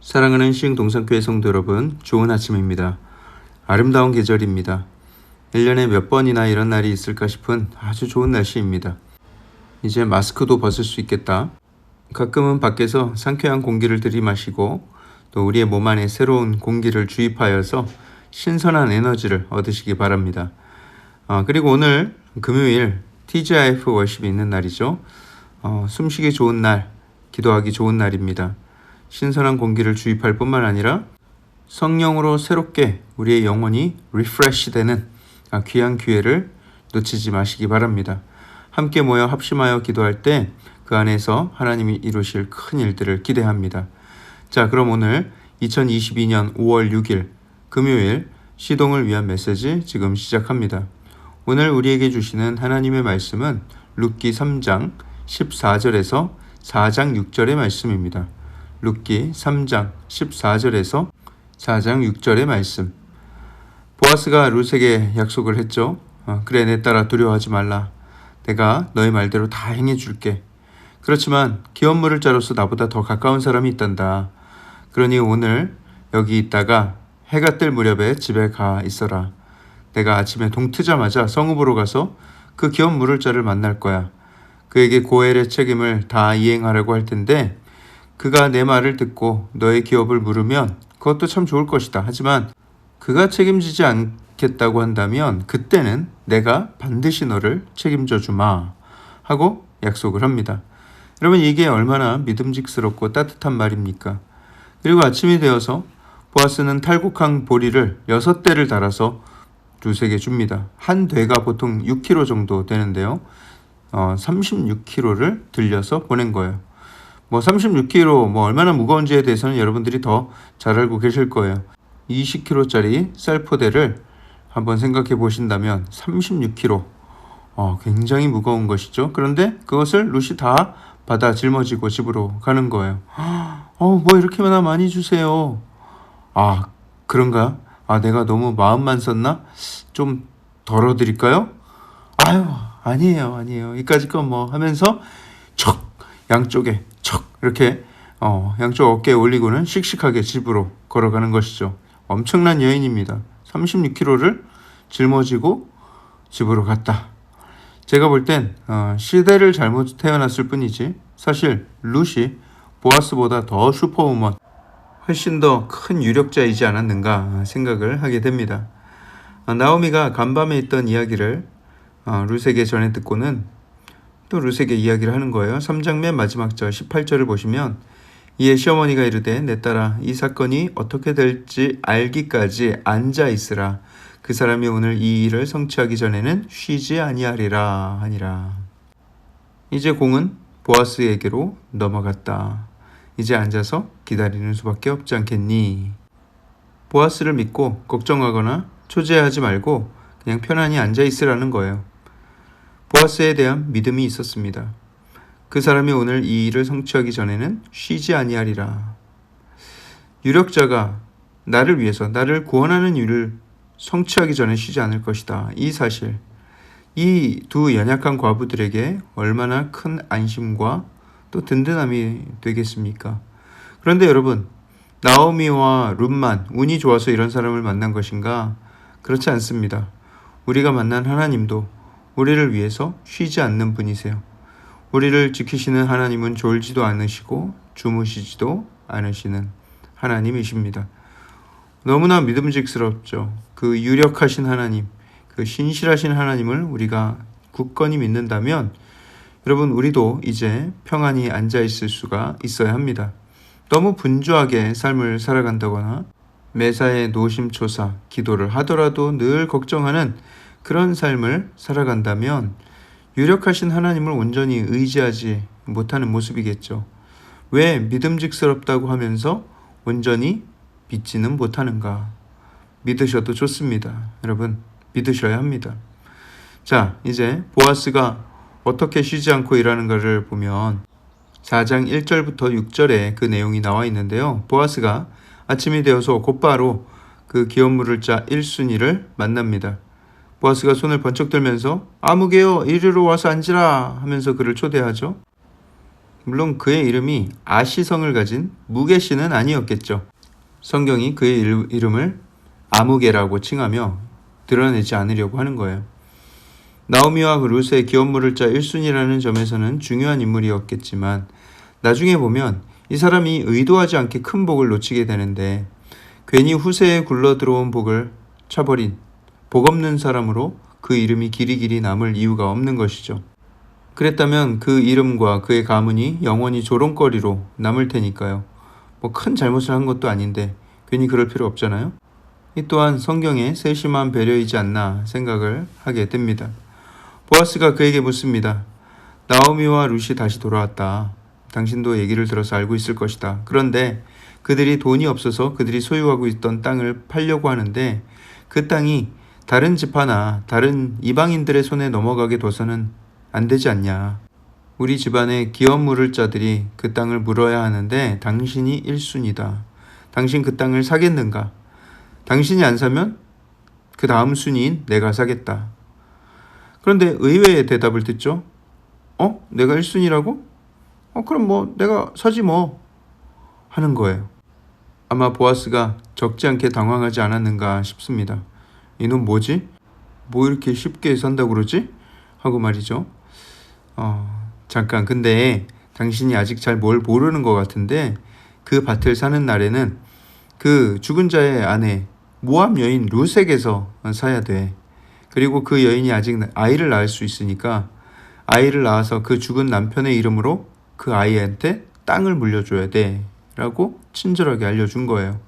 사랑하는 시흥동산교회 성도 여러분, 좋은 아침입니다. 아름다운 계절입니다. 1년에 몇 번이나 이런 날이 있을까 싶은 아주 좋은 날씨입니다. 이제 마스크도 벗을 수 있겠다. 가끔은 밖에서 상쾌한 공기를 들이마시고 또 우리의 몸 안에 새로운 공기를 주입하여서 신선한 에너지를 얻으시기 바랍니다. 그리고 오늘 금요일 TGIF 월십이 있는 날이죠. 숨쉬기 좋은 날, 기도하기 좋은 날입니다. 신선한 공기를 주입할 뿐만 아니라 성령으로 새롭게 우리의 영혼이 리프레시 되는 귀한 기회를 놓치지 마시기 바랍니다. 함께 모여 합심하여 기도할 때 그 안에서 하나님이 이루실 큰 일들을 기대합니다. 자, 그럼 오늘 2022년 5월 6일 금요일 시동을 위한 메시지 지금 시작합니다. 오늘 우리에게 주시는 하나님의 말씀은 룻기 3장 14절에서 4장 6절의 말씀입니다. 룻기 3장 14절에서 4장 6절의 말씀. 보아스가 룻에게 약속을 했죠. 그래, 내 딸아, 두려워하지 말라. 내가 너의 말대로 다 행해줄게. 그렇지만 기업 물을 자로서 나보다 더 가까운 사람이 있단다. 그러니 오늘 여기 있다가 해가 뜰 무렵에 집에 가 있어라. 내가 아침에 동트자마자 성읍으로 가서 그 기업 물을 자를 만날 거야. 그에게 고엘의 책임을 다 이행하라고 할 텐데 그가 내 말을 듣고 너의 기업을 물으면 그것도 참 좋을 것이다. 하지만 그가 책임지지 않겠다고 한다면 그때는 내가 반드시 너를 책임져 주마 하고 약속을 합니다. 여러분, 이게 얼마나 믿음직스럽고 따뜻한 말입니까? 그리고 아침이 되어서 보아스는 탈곡한 보리를 6대를 달아서 룻에게 줍니다. 한 대가 보통 6kg 정도 되는데요. 36kg를 들려서 보낸 거예요. 36kg 얼마나 무거운지에 대해서는 여러분들이 더 잘 알고 계실 거예요. 20kg짜리 쌀포대를 한번 생각해 보신다면 36kg, 굉장히 무거운 것이죠. 그런데 그것을 룻이 다 받아 짊어지고 집으로 가는 거예요. 이렇게나 많이 주세요. 그런가? 내가 너무 마음만 썼나? 좀 덜어드릴까요? 아니에요. 이까짓 건 하면서 양쪽에 이렇게 양쪽 어깨에 올리고는 씩씩하게 집으로 걸어가는 것이죠. 엄청난 여인입니다. 36kg를 짊어지고 집으로 갔다. 제가 볼 땐 시대를 잘못 태어났을 뿐이지 사실 룻이 보아스보다 더 슈퍼우먼, 훨씬 더 큰 유력자이지 않았는가 생각을 하게 됩니다. 나오미가 간밤에 있던 이야기를 룻에게 전해 듣고는 또 룻에게 이야기를 하는 거예요. 3장 맨 마지막 절 18절을 보시면 이에 시어머니가 이르되 내 딸아, 이 사건이 어떻게 될지 알기까지 앉아 있으라. 그 사람이 오늘 이 일을 성취하기 전에는 쉬지 아니하리라 하니라. 이제 공은 보아스에게로 넘어갔다. 이제 앉아서 기다리는 수밖에 없지 않겠니? 보아스를 믿고 걱정하거나 초제하지 말고 그냥 편안히 앉아 있으라는 거예요. 보아스에 대한 믿음이 있었습니다. 그 사람이 오늘 이 일을 성취하기 전에는 쉬지 아니하리라. 유력자가 나를 위해서, 나를 구원하는 일을 성취하기 전에 쉬지 않을 것이다. 이 사실, 이 두 연약한 과부들에게 얼마나 큰 안심과 또 든든함이 되겠습니까? 그런데 여러분, 나오미와 룻만 운이 좋아서 이런 사람을 만난 것인가? 그렇지 않습니다. 우리가 만난 하나님도 우리를 위해서 쉬지 않는 분이세요. 우리를 지키시는 하나님은 졸지도 않으시고 주무시지도 않으시는 하나님이십니다. 너무나 믿음직스럽죠. 그 유력하신 하나님, 그 신실하신 하나님을 우리가 굳건히 믿는다면 여러분, 우리도 이제 평안히 앉아있을 수가 있어야 합니다. 너무 분주하게 삶을 살아간다거나 매사에 노심초사 기도를 하더라도 늘 걱정하는 그런 삶을 살아간다면 유력하신 하나님을 온전히 의지하지 못하는 모습이겠죠. 왜 믿음직스럽다고 하면서 온전히 믿지는 못하는가? 믿으셔도 좋습니다. 여러분, 믿으셔야 합니다. 자, 이제 보아스가 어떻게 쉬지 않고 일하는가를 보면 4장 1절부터 6절에 그 내용이 나와 있는데요. 보아스가 아침이 되어서 곧바로 그 기업 물을 자 1순위를 만납니다. 보아스가 손을 번쩍 들면서 아무개여 이리로 와서 앉으라 하면서 그를 초대하죠. 물론 그의 이름이 아시성을 가진 무게씨는 아니었겠죠. 성경이 그의 이름을 아무개라고 칭하며 드러내지 않으려고 하는 거예요. 나오미와 룻의 기업 물을 자 1순위라는 점에서는 중요한 인물이었겠지만 나중에 보면 이 사람이 의도하지 않게 큰 복을 놓치게 되는데 괜히 후세에 굴러 들어온 복을 차버린 복 없는 사람으로 그 이름이 길이길이 남을 이유가 없는 것이죠. 그랬다면 그 이름과 그의 가문이 영원히 조롱거리로 남을 테니까요. 뭐 큰 잘못을 한 것도 아닌데 괜히 그럴 필요 없잖아요. 이 또한 성경의 세심한 배려이지 않나 생각을 하게 됩니다. 보아스가 그에게 묻습니다. 나오미와 룻이 다시 돌아왔다. 당신도 얘기를 들어서 알고 있을 것이다. 그런데 그들이 돈이 없어서 그들이 소유하고 있던 땅을 팔려고 하는데 그 땅이 다른 지파나 다른 이방인들의 손에 넘어가게 둬서는 안 되지 않냐. 우리 집안의 기업 물을 자들이 그 땅을 물어야 하는데 당신이 1순위다. 당신 그 땅을 사겠는가? 당신이 안 사면 그 다음 순위인 내가 사겠다. 그런데 의외의 대답을 듣죠. 내가 1순위라고? 그럼 뭐 내가 사지 뭐 하는 거예요. 아마 보아스가 적지 않게 당황하지 않았는가 싶습니다. 이놈 뭐지? 뭐 이렇게 쉽게 산다고 그러지? 하고 말이죠. 잠깐 근데 당신이 아직 잘 뭘 모르는 것 같은데 그 밭을 사는 날에는 그 죽은 자의 아내 모압 여인 룻에게서 사야 돼. 그리고 그 여인이 아직 아이를 낳을 수 있으니까 아이를 낳아서 그 죽은 남편의 이름으로 그 아이한테 땅을 물려줘야 돼 라고 친절하게 알려준 거예요.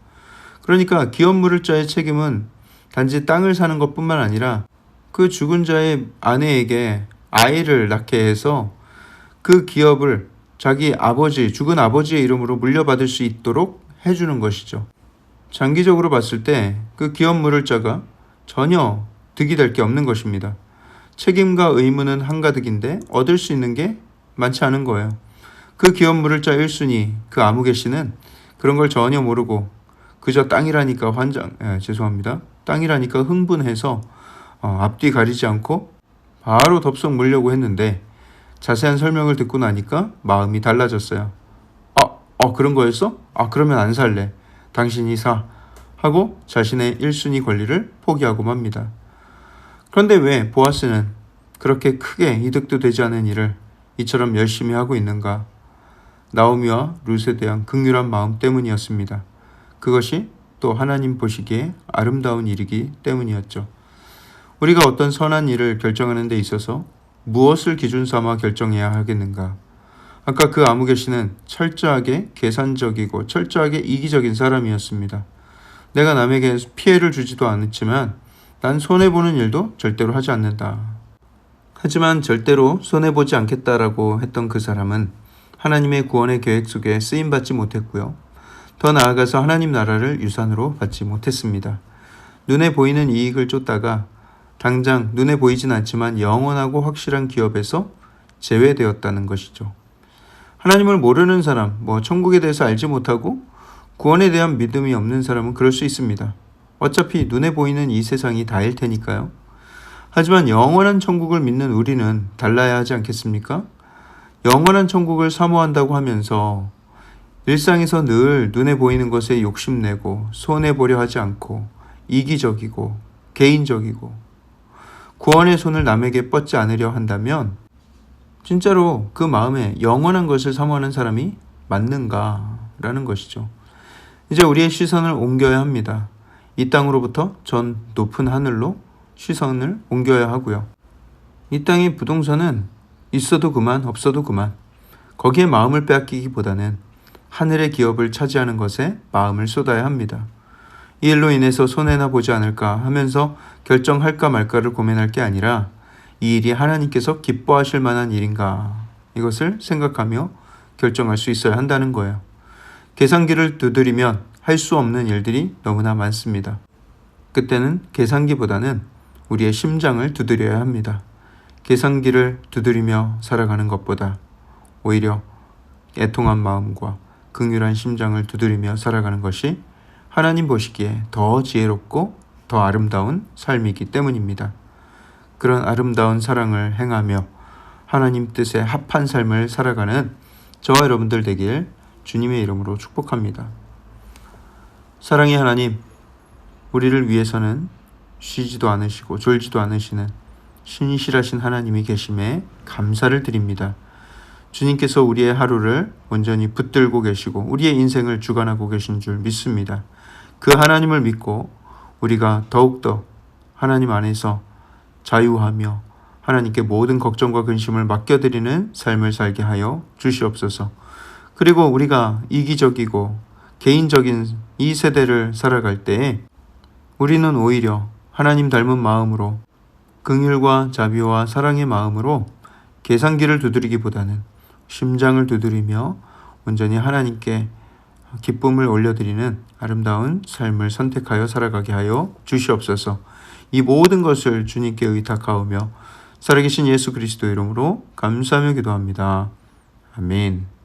그러니까 기업 물을 자의 책임은 단지 땅을 사는 것뿐만 아니라 그 죽은 자의 아내에게 아이를 낳게 해서 그 기업을 자기 아버지, 죽은 아버지의 이름으로 물려받을 수 있도록 해주는 것이죠. 장기적으로 봤을 때 그 기업 물을 자가 전혀 득이 될 게 없는 것입니다. 책임과 의무는 한가득인데 얻을 수 있는 게 많지 않은 거예요. 그 기업 물을 자 1순위 그 아무개 씨는 그런 걸 전혀 모르고 그저 땅이라니까 땅이라니까 흥분해서 앞뒤 가리지 않고 바로 덥석 물려고 했는데 자세한 설명을 듣고 나니까 마음이 달라졌어요. 그런 거였어? 그러면 안 살래. 당신이 사. 하고 자신의 1순위 권리를 포기하고 맙니다. 그런데 왜 보아스는 그렇게 크게 이득도 되지 않은 일을 이처럼 열심히 하고 있는가? 나오미와 룻에 대한 긍휼한 마음 때문이었습니다. 그것이 또 하나님 보시기에 아름다운 일이기 때문이었죠. 우리가 어떤 선한 일을 결정하는 데 있어서 무엇을 기준 삼아 결정해야 하겠는가? 아까 그 아무개 씨는 철저하게 계산적이고 철저하게 이기적인 사람이었습니다. 내가 남에게 피해를 주지도 않았지만 난 손해보는 일도 절대로 하지 않는다. 하지만 절대로 손해보지 않겠다라고 했던 그 사람은 하나님의 구원의 계획 속에 쓰임받지 못했고요. 더 나아가서 하나님 나라를 유산으로 받지 못했습니다. 눈에 보이는 이익을 쫓다가 당장 눈에 보이진 않지만 영원하고 확실한 기업에서 제외되었다는 것이죠. 하나님을 모르는 사람, 천국에 대해서 알지 못하고 구원에 대한 믿음이 없는 사람은 그럴 수 있습니다. 어차피 눈에 보이는 이 세상이 다일 테니까요. 하지만 영원한 천국을 믿는 우리는 달라야 하지 않겠습니까? 영원한 천국을 사모한다고 하면서 일상에서 늘 눈에 보이는 것에 욕심내고 손해보려 하지 않고 이기적이고 개인적이고 구원의 손을 남에게 뻗지 않으려 한다면 진짜로 그 마음에 영원한 것을 사모하는 사람이 맞는가라는 것이죠. 이제 우리의 시선을 옮겨야 합니다. 이 땅으로부터 전 높은 하늘로 시선을 옮겨야 하고요. 이 땅의 부동산은 있어도 그만 없어도 그만 거기에 마음을 빼앗기기보다는 하늘의 기업을 차지하는 것에 마음을 쏟아야 합니다. 이 일로 인해서 손해나 보지 않을까 하면서 결정할까 말까를 고민할 게 아니라 이 일이 하나님께서 기뻐하실 만한 일인가 이것을 생각하며 결정할 수 있어야 한다는 거예요. 계산기를 두드리면 할 수 없는 일들이 너무나 많습니다. 그때는 계산기보다는 우리의 심장을 두드려야 합니다. 계산기를 두드리며 살아가는 것보다 오히려 애통한 마음과 긍휼한 심장을 두드리며 살아가는 것이 하나님 보시기에 더 지혜롭고 더 아름다운 삶이기 때문입니다. 그런 아름다운 사랑을 행하며 하나님 뜻에 합한 삶을 살아가는 저와 여러분들 되길 주님의 이름으로 축복합니다. 사랑의 하나님, 우리를 위해서는 쉬지도 않으시고 졸지도 않으시는 신실하신 하나님이 계심에 감사를 드립니다. 주님께서 우리의 하루를 온전히 붙들고 계시고 우리의 인생을 주관하고 계신 줄 믿습니다. 그 하나님을 믿고 우리가 더욱더 하나님 안에서 자유하며 하나님께 모든 걱정과 근심을 맡겨드리는 삶을 살게 하여 주시옵소서. 그리고 우리가 이기적이고 개인적인 이 세대를 살아갈 때에 우리는 오히려 하나님 닮은 마음으로 긍휼과 자비와 사랑의 마음으로 계산기를 두드리기보다는 심장을 두드리며 온전히 하나님께 기쁨을 올려드리는 아름다운 삶을 선택하여 살아가게 하여 주시옵소서. 이 모든 것을 주님께 의탁하오며 살아계신 예수 그리스도 이름으로 감사하며 기도합니다. 아멘.